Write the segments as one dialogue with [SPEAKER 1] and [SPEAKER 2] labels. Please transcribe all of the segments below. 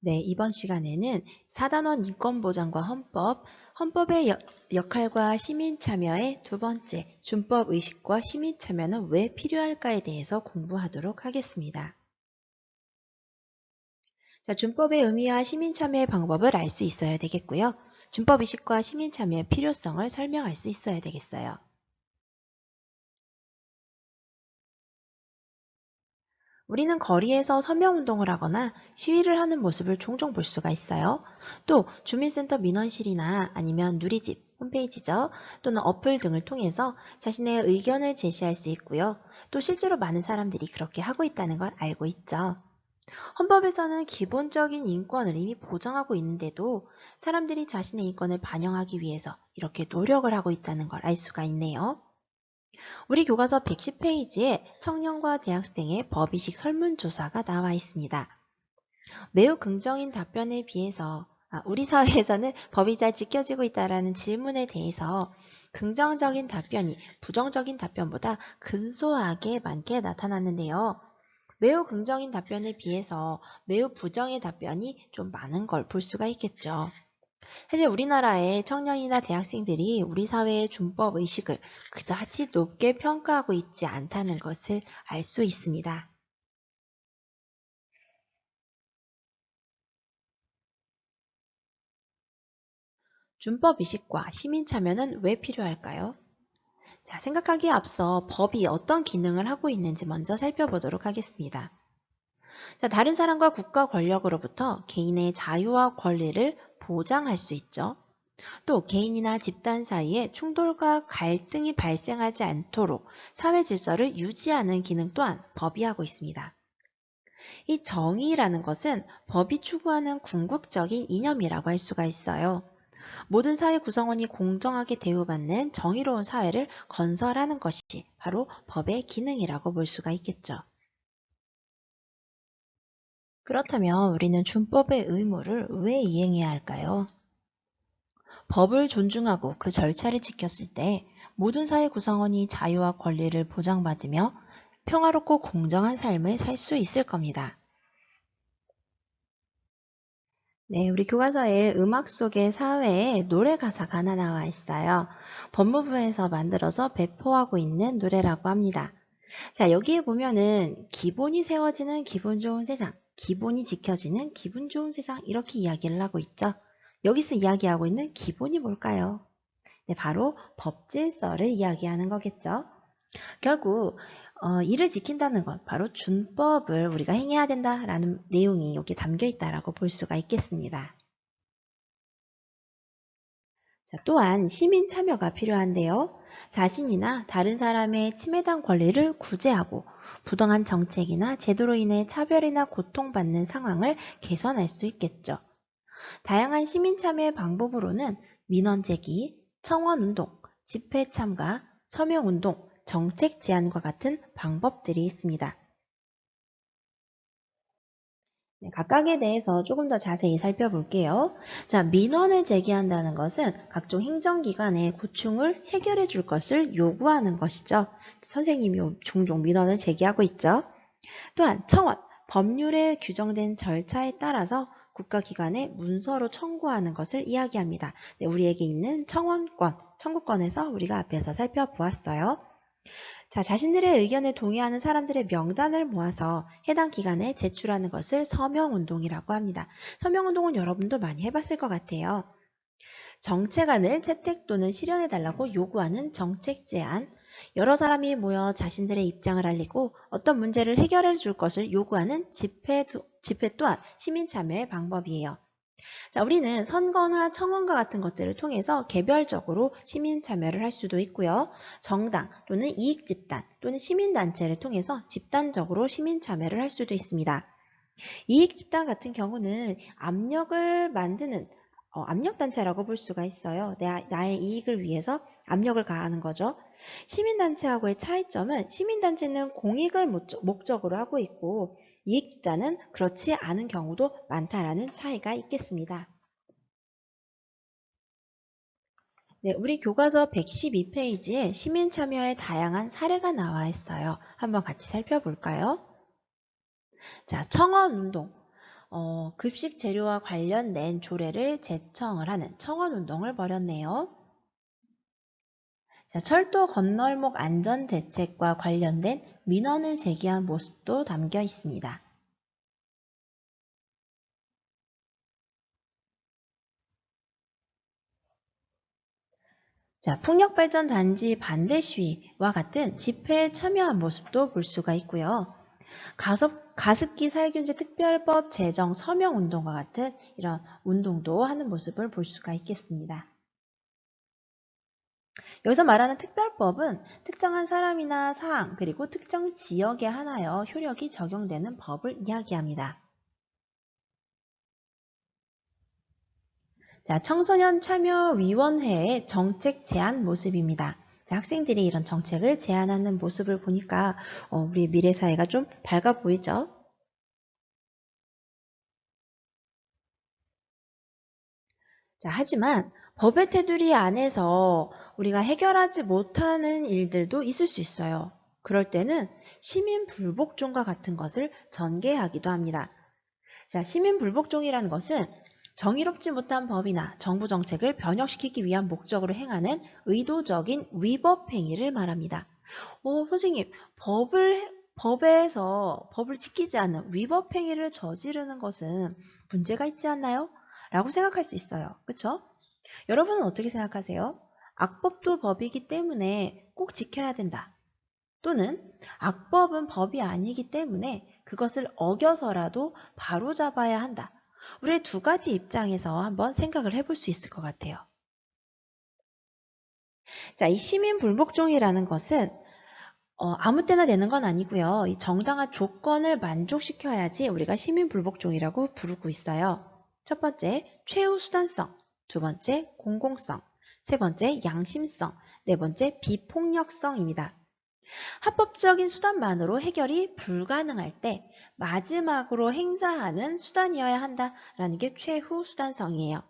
[SPEAKER 1] 네, 이번 시간에는 4단원 인권보장과 헌법, 헌법의 역할과 시민참여의 두 번째, 준법의식과 시민참여는 왜 필요할까에 대해서 공부하도록 하겠습니다. 자, 준법의 의미와 시민참여의 방법을 알 수 있어야 되겠고요. 준법의식과 시민참여의 필요성을 설명할 수 있어야 되겠어요. 우리는 거리에서 서명운동을 하거나 시위를 하는 모습을 종종 볼 수가 있어요. 또 주민센터 민원실이나 아니면 누리집, 홈페이지죠. 또는 어플 등을 통해서 자신의 의견을 제시할 수 있고요. 또 실제로 많은 사람들이 그렇게 하고 있다는 걸 알고 있죠. 헌법에서는 기본적인 인권을 이미 보장하고 있는데도 사람들이 자신의 인권을 반영하기 위해서 이렇게 노력을 하고 있다는 걸 알 수가 있네요. 우리 교과서 110페이지에 청년과 대학생의 법의식 설문조사가 나와 있습니다. 매우 긍정인 답변에 비해서 우리 사회에서는 법이 잘 지켜지고 있다라는 질문에 대해서 긍정적인 답변이 부정적인 답변보다 근소하게 많게 나타났는데요. 매우 긍정인 답변에 비해서 매우 부정의 답변이 좀 많은 걸 볼 수가 있겠죠. 사실 우리나라의 청년이나 대학생들이 우리 사회의 준법 의식을 그다지 높게 평가하고 있지 않다는 것을 알 수 있습니다. 준법 의식과 시민 참여는 왜 필요할까요? 자, 생각하기에 앞서 법이 어떤 기능을 하고 있는지 먼저 살펴보도록 하겠습니다. 자, 다른 사람과 국가 권력으로부터 개인의 자유와 권리를 보장할 수 있죠. 또 개인이나 집단 사이에 충돌과 갈등이 발생하지 않도록 사회 질서를 유지하는 기능 또한 법이 하고 있습니다. 이 정의라는 것은 법이 추구하는 궁극적인 이념이라고 할 수가 있어요. 모든 사회 구성원이 공정하게 대우받는 정의로운 사회를 건설하는 것이 바로 법의 기능이라고 볼 수가 있겠죠. 그렇다면 우리는 준법의 의무를 왜 이행해야 할까요? 법을 존중하고 그 절차를 지켰을 때 모든 사회 구성원이 자유와 권리를 보장받으며 평화롭고 공정한 삶을 살 수 있을 겁니다. 네, 우리 교과서에 음악 속의 사회에 노래 가사가 하나 나와 있어요. 법무부에서 만들어서 배포하고 있는 노래라고 합니다. 자, 여기에 보면은 기본이 세워지는 기분 좋은 세상, 기본이 지켜지는 기분 좋은 세상 이렇게 이야기를 하고 있죠. 여기서 이야기하고 있는 기본이 뭘까요? 네, 바로 법 질서를 이야기하는 거겠죠. 결국 이를 지킨다는 것, 바로 준법을 우리가 행해야 된다라는 내용이 여기 담겨 있다라고 볼 수가 있겠습니다. 자, 또한 시민 참여가 필요한데요. 자신이나 다른 사람의 침해당 권리를 구제하고 부당한 정책이나 제도로 인해 차별이나 고통받는 상황을 개선할 수 있겠죠. 다양한 시민 참여의 방법으로는 민원 제기, 청원 운동, 집회 참가, 서명 운동, 정책 제안과 같은 방법들이 있습니다. 네, 각각에 대해서 조금 더 자세히 살펴볼게요. 자, 민원을 제기한다는 것은 각종 행정기관의 고충을 해결해 줄 것을 요구하는 것이죠. 선생님이 종종 민원을 제기하고 있죠. 또한 청원, 법률에 규정된 절차에 따라서 국가기관에 문서로 청구하는 것을 이야기합니다. 네, 우리에게 있는 청원권, 청구권에서 우리가 앞에서 살펴보았어요. 자, 자신들의 의견에 동의하는 사람들의 명단을 모아서 해당 기관에 제출하는 것을 서명운동이라고 합니다. 서명운동은 여러분도 많이 해봤을 것 같아요. 정책안을 채택 또는 실현해달라고 요구하는 정책 제안, 여러 사람이 모여 자신들의 입장을 알리고 어떤 문제를 해결해 줄 것을 요구하는 집회 또한 시민 참여의 방법이에요. 자, 우리는 선거나 청원과 같은 것들을 통해서 개별적으로 시민 참여를 할 수도 있고요. 정당 또는 이익집단 또는 시민단체를 통해서 집단적으로 시민 참여를 할 수도 있습니다. 이익집단 같은 경우는 압력을 만드는 압력단체라고 볼 수가 있어요. 나의 이익을 위해서 압력을 가하는 거죠. 시민단체하고의 차이점은 시민단체는 공익을 목적으로 하고 있고 이익집단은 그렇지 않은 경우도 많다라는 차이가 있겠습니다. 네, 우리 교과서 112페이지에 시민 참여의 다양한 사례가 나와 있어요. 한번 같이 살펴볼까요? 자, 청원 운동. 급식 재료와 관련된 조례를 제청을 하는 청원운동을 벌였네요. 자, 철도 건널목 안전 대책과 관련된 민원을 제기한 모습도 담겨 있습니다. 자, 풍력발전단지 반대 시위와 같은 집회에 참여한 모습도 볼 수가 있고요. 가습기 살균제 특별법 제정 서명 운동과 같은 이런 운동도 하는 모습을 볼 수가 있겠습니다. 여기서 말하는 특별법은 특정한 사람이나 사항 그리고 특정 지역에 한하여 효력이 적용되는 법을 이야기합니다. 자, 청소년 참여위원회의 정책 제안 모습입니다. 자, 학생들이 이런 정책을 제안하는 모습을 보니까 우리 미래 사회가 좀 밝아 보이죠? 자, 하지만 법의 테두리 안에서 우리가 해결하지 못하는 일들도 있을 수 있어요. 그럴 때는 시민 불복종과 같은 것을 전개하기도 합니다. 자, 시민 불복종이라는 것은 정의롭지 못한 법이나 정부 정책을 변혁시키기 위한 목적으로 행하는 의도적인 위법 행위를 말합니다. 선생님, 법을 지키지 않는 위법 행위를 저지르는 것은 문제가 있지 않나요? 라고 생각할 수 있어요. 그쵸? 여러분은 어떻게 생각하세요? 악법도 법이기 때문에 꼭 지켜야 된다. 또는 악법은 법이 아니기 때문에 그것을 어겨서라도 바로잡아야 한다. 우리의 두 가지 입장에서 한번 생각을 해볼 수 있을 것 같아요. 자, 이 시민 불복종이라는 것은 아무 때나 되는 건 아니고요. 이 정당한 조건을 만족시켜야지 우리가 시민 불복종이라고 부르고 있어요. 첫 번째, 최후 수단성. 두 번째, 공공성. 세 번째, 양심성. 네 번째, 비폭력성입니다. 합법적인 수단만으로 해결이 불가능할 때 마지막으로 행사하는 수단이어야 한다라는 게 최후 수단성이에요.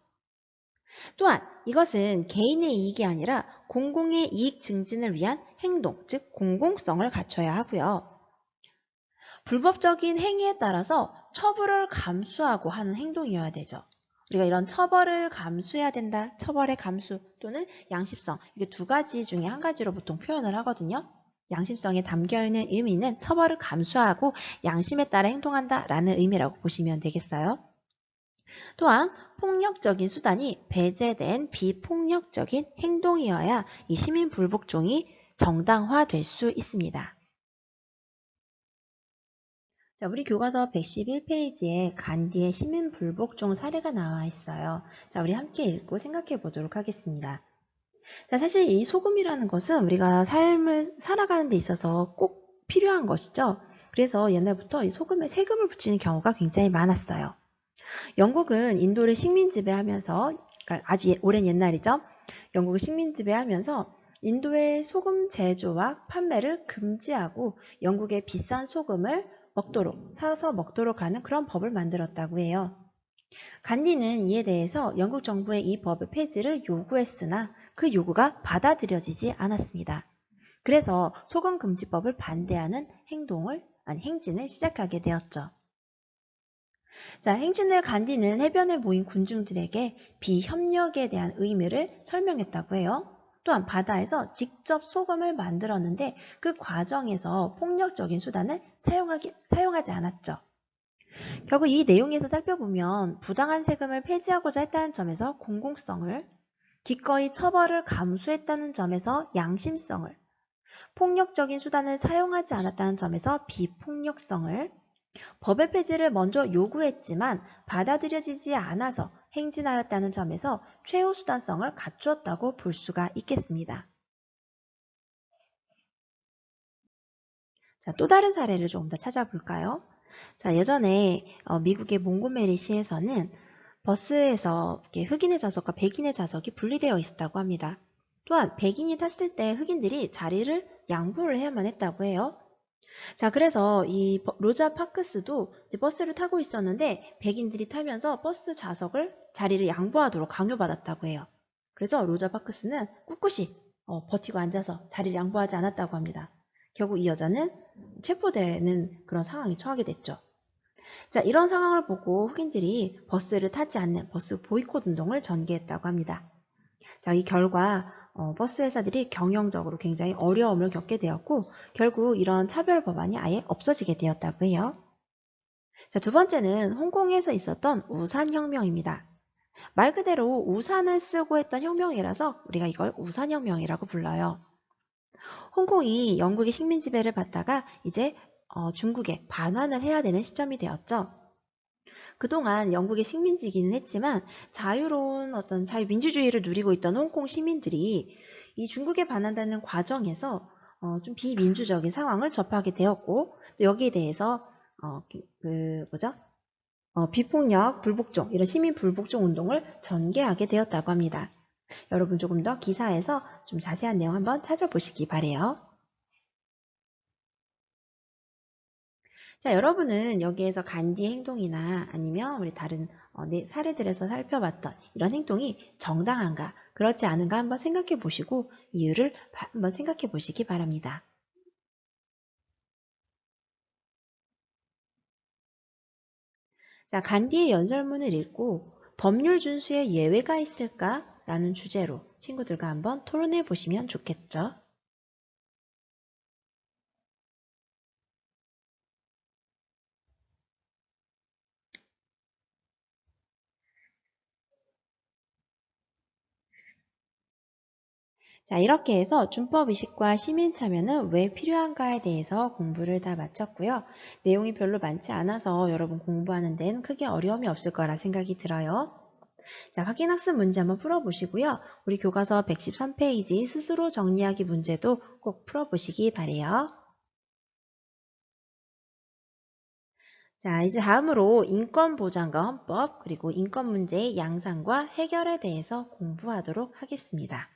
[SPEAKER 1] 또한 이것은 개인의 이익이 아니라 공공의 이익 증진을 위한 행동, 즉 공공성을 갖춰야 하고요. 불법적인 행위에 따라서 처벌을 감수하고 하는 행동이어야 되죠. 우리가 이런 처벌을 감수해야 된다, 처벌의 감수 또는 양심성, 이게 두 가지 중에 한 가지로 보통 표현을 하거든요. 양심성에 담겨있는 의미는 처벌을 감수하고 양심에 따라 행동한다라는 의미라고 보시면 되겠어요. 또한 폭력적인 수단이 배제된 비폭력적인 행동이어야 이 시민 불복종이 정당화될 수 있습니다. 자, 우리 교과서 111페이지에 간디의 시민 불복종 사례가 나와 있어요. 자, 우리 함께 읽고 생각해 보도록 하겠습니다. 자, 사실 이 소금이라는 것은 우리가 삶을 살아가는 데 있어서 꼭 필요한 것이죠. 그래서 옛날부터 이 소금에 세금을 붙이는 경우가 굉장히 많았어요. 영국은 인도를 식민 지배하면서, 그러니까 아주 오랜 옛날이죠. 영국을 식민 지배하면서 인도의 소금 제조와 판매를 금지하고 영국의 비싼 소금을 사서 먹도록 하는 그런 법을 만들었다고 해요. 간디는 이에 대해서 영국 정부의 이 법의 폐지를 요구했으나 그 요구가 받아들여지지 않았습니다. 그래서 소금 금지법을 반대하는 행진을 시작하게 되었죠. 자, 행진을 간디는 해변에 모인 군중들에게 비협력에 대한 의미를 설명했다고 해요. 또한 바다에서 직접 소금을 만들었는데 그 과정에서 폭력적인 수단을 사용하지 않았죠. 결국 이 내용에서 살펴보면 부당한 세금을 폐지하고자 했다는 점에서 공공성을, 기꺼이 처벌을 감수했다는 점에서 양심성을, 폭력적인 수단을 사용하지 않았다는 점에서 비폭력성을, 법의 폐지를 먼저 요구했지만 받아들여지지 않아서 행진하였다는 점에서 최후 수단성을 갖추었다고 볼 수가 있겠습니다. 자, 또 다른 사례를 조금 더 찾아볼까요? 자, 예전에 미국의 몽고메리 시에서는 버스에서 이렇게 흑인의 좌석과 백인의 좌석이 분리되어 있었다고 합니다. 또한 백인이 탔을 때 흑인들이 자리를 양보를 해야만 했다고 해요. 자, 그래서 이 로자 파크스도 이제 버스를 타고 있었는데 백인들이 타면서 버스 자리를 양보하도록 강요받았다고 해요. 그래서 로자 파크스는 꿋꿋이 버티고 앉아서 자리를 양보하지 않았다고 합니다. 결국 이 여자는 체포되는 그런 상황에 처하게 됐죠. 자, 이런 상황을 보고 흑인들이 버스를 타지 않는 버스 보이콧 운동을 전개했다고 합니다. 자, 이 결과 버스 회사들이 경영적으로 굉장히 어려움을 겪게 되었고 결국 이런 차별 법안이 아예 없어지게 되었다고 해요. 자, 두 번째는 홍콩에서 있었던 우산혁명입니다. 말 그대로 우산을 쓰고 했던 혁명이라서 우리가 이걸 우산혁명이라고 불러요. 홍콩이 영국의 식민 지배를 받다가 이제 중국에 반환을 해야 되는 시점이 되었죠. 그동안 영국의 식민지기는 했지만 자유로운 어떤 자유민주주의를 누리고 있던 홍콩 시민들이 이 중국에 반환되는 과정에서 좀 비민주적인 상황을 접하게 되었고 또 여기에 대해서 뭐죠? 비폭력, 불복종 이런 시민 불복종 운동을 전개하게 되었다고 합니다. 여러분 조금 더 기사에서 좀 자세한 내용 한번 찾아보시기 바래요. 자, 여러분은 여기에서 간디의 행동이나 아니면 우리 다른 사례들에서 살펴봤던 이런 행동이 정당한가, 그렇지 않은가 한번 생각해 보시고 이유를 한번 생각해 보시기 바랍니다. 자, 간디의 연설문을 읽고 법률 준수에 예외가 있을까? 라는 주제로 친구들과 한번 토론해 보시면 좋겠죠. 자, 이렇게 해서 준법의식과 시민참여는 왜 필요한가에 대해서 공부를 다 마쳤고요. 내용이 별로 많지 않아서 여러분 공부하는 데는 크게 어려움이 없을 거라 생각이 들어요. 자, 확인학습 문제 한번 풀어보시고요. 우리 교과서 113페이지 스스로 정리하기 문제도 꼭 풀어보시기 바래요. 자, 이제 다음으로 인권보장과 헌법, 그리고 인권 문제의 양상과 해결에 대해서 공부하도록 하겠습니다.